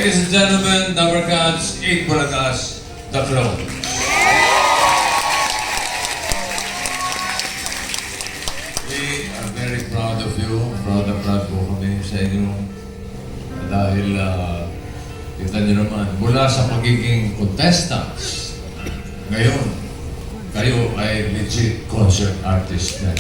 Ladies and gentlemen, Dabarkads, 8 Bulagas, The Flow. We are very proud of you. Proud na proud po kami sa inyo. Dahil, kita nyo naman, mula sa pagiging contestants, ngayon, kayo ay legit concert artist na.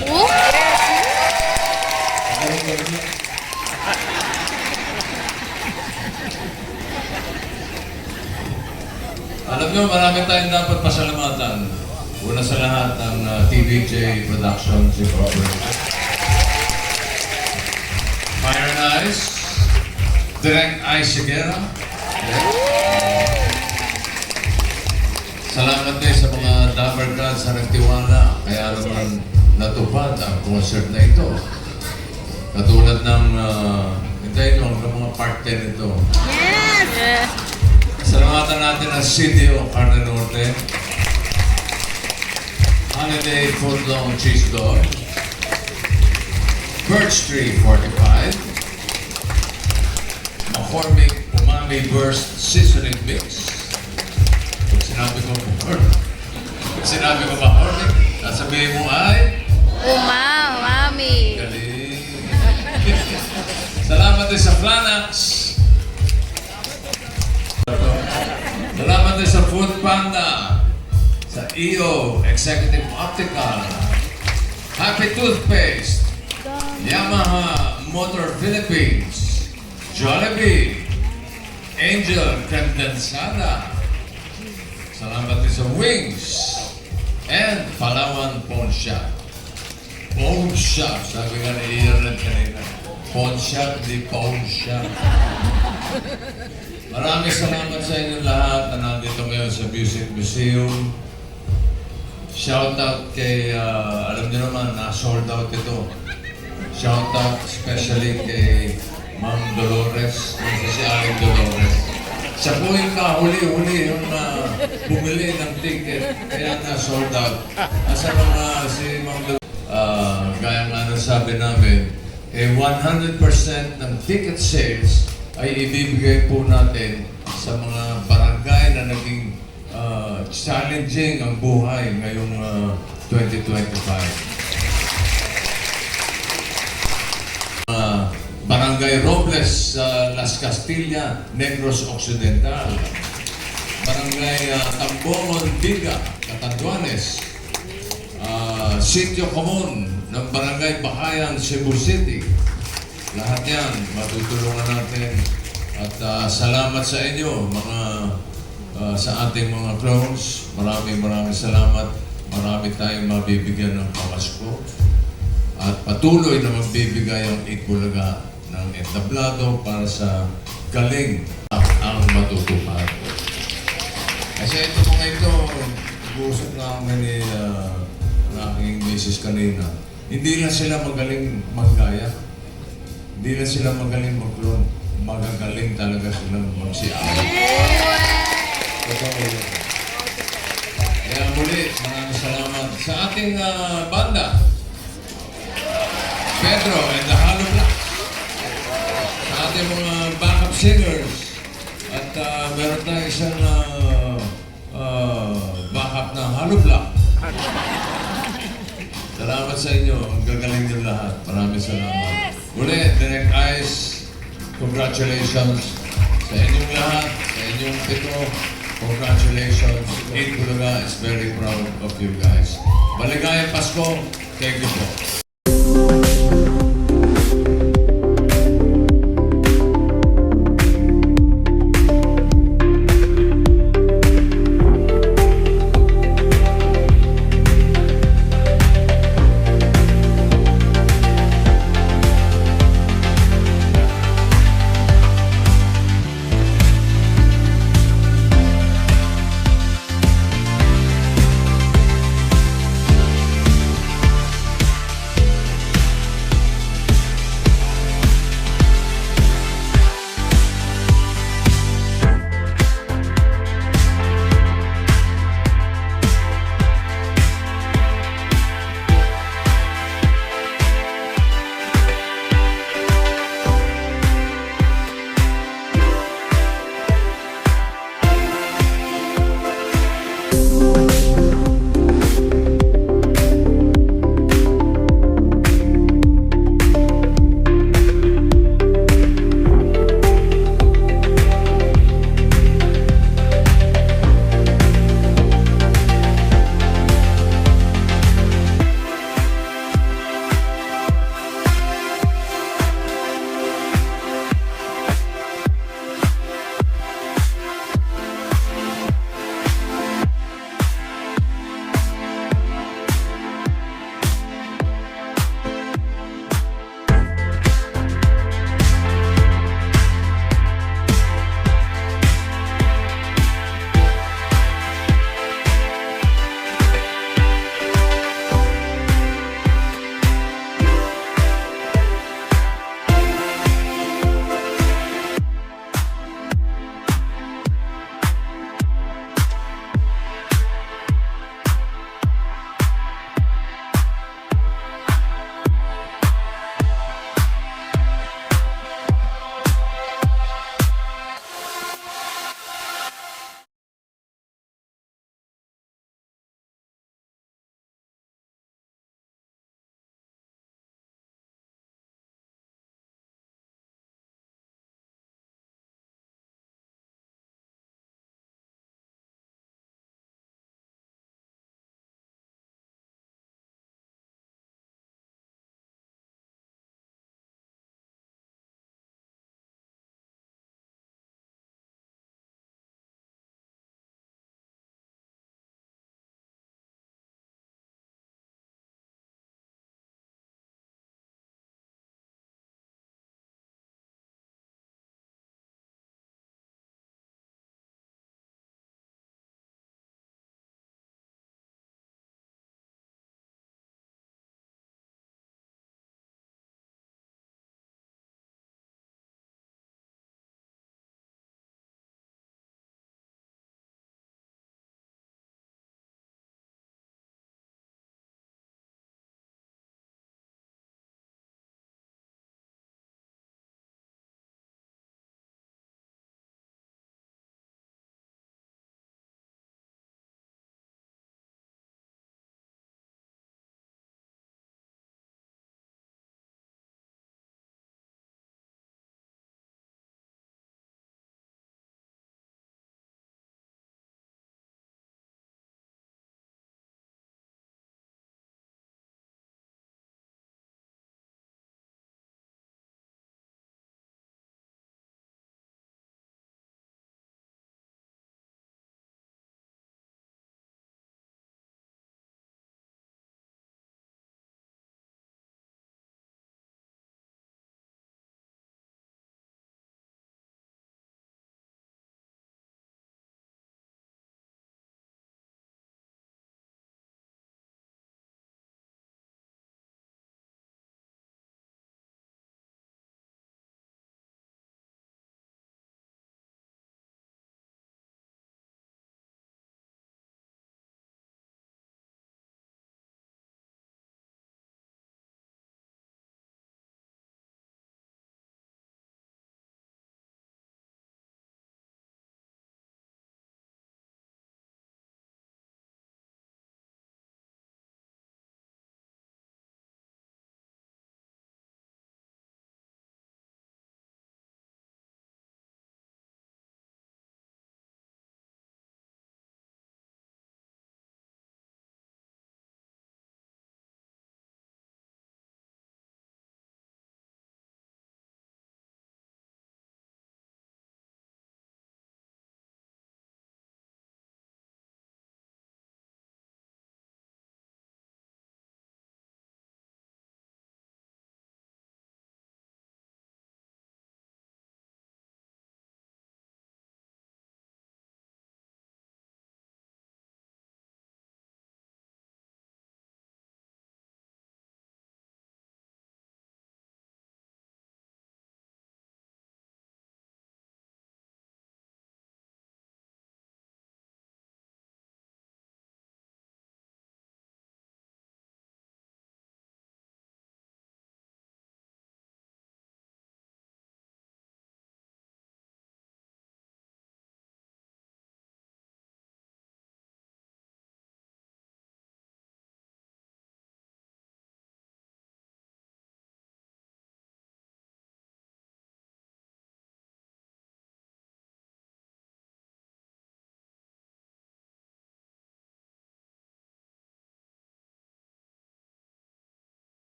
Alam nyo, marami tayong dapat pasalamatan. Una sa lahat, ang TVJ Productions Incorporated. Fire and Ice, Direct Ice Sigera. Salamat din sa mga Dabarkads sa nagtiwala. Kaya naman natupad ang concert na ito. Katulad ng, hintayin mo, ng mga part 10 ito. Yes! Salamatan natin ang City of Carne Norte, Holiday Footlong Cheese Dog, Birch Tree 45, McCormick Umami Burst Seasoning Mix. Pag sinabi ko McCormick, sasabihin mo ay Umami. galing. Salamat din sa Flanax. Salamat din sa Food Panda, sa EO, Executive Optical, Happy Toothpaste, Yamaha Motor Philippines, Jollibee, Angel Condensada. Salamat din sa Wings, and Palawan Pawn Shop. Pawn Shop, sabi nga na Ian kanina. Pawn Shop, di Pawn Shop. Maraming salamat sa inyo lahat na nandito ngayon sa Music Museum. Shoutout kay, alam niyo naman, na-sold out ito. Shoutout especially kay Ma'am Dolores, si Aling Dolores. Siya po yung kahuli-huli yung bumili ng ticket, kaya na-sold out. Asa mga si Ma'am Dolores, gaya nga sabi namin, 100% ng ticket sales ay ibibigay po natin sa mga barangay na naging challenging ang buhay ngayong 2025. Barangay Robles sa Las Castilla, Negros Occidental. Barangay Tambongon, Biga, Catanduanes. Sitio Comun ng Barangay Bakayan, Cebu City. Lahat yan, matutulungan natin. At salamat sa inyo, sa ating mga clones. Maraming salamat. Marami tayong mabibigyan ng pamasko. At patuloy na magbibigay ang Itbulaga ng entablado para sa galing ang matutupad. Kasi ito mga ito, nag-uusap na kami ni aking misis kanina. Hindi na sila magaling maggaya. Hindi na sila magaling mag-clone. Magagaling talaga silang magsiaw. Kaya muli, maraming salamat sa ating banda. Pedro and the Hollow Blocks. Sa ating mga backup singers. At meron tayong isang backup na Hollow Block. Salamat sa inyo. Ang gagaling nyo lahat. Maraming salamat. Muli, Direct Ice, congratulations sa inyong lahat, sa inyong pito. Congratulations. Itbulaga is very proud of you guys. Maligayang Pasko. Thank you po.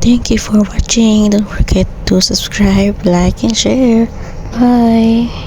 Thank you for watching. Don't forget to subscribe, like, and share. Bye.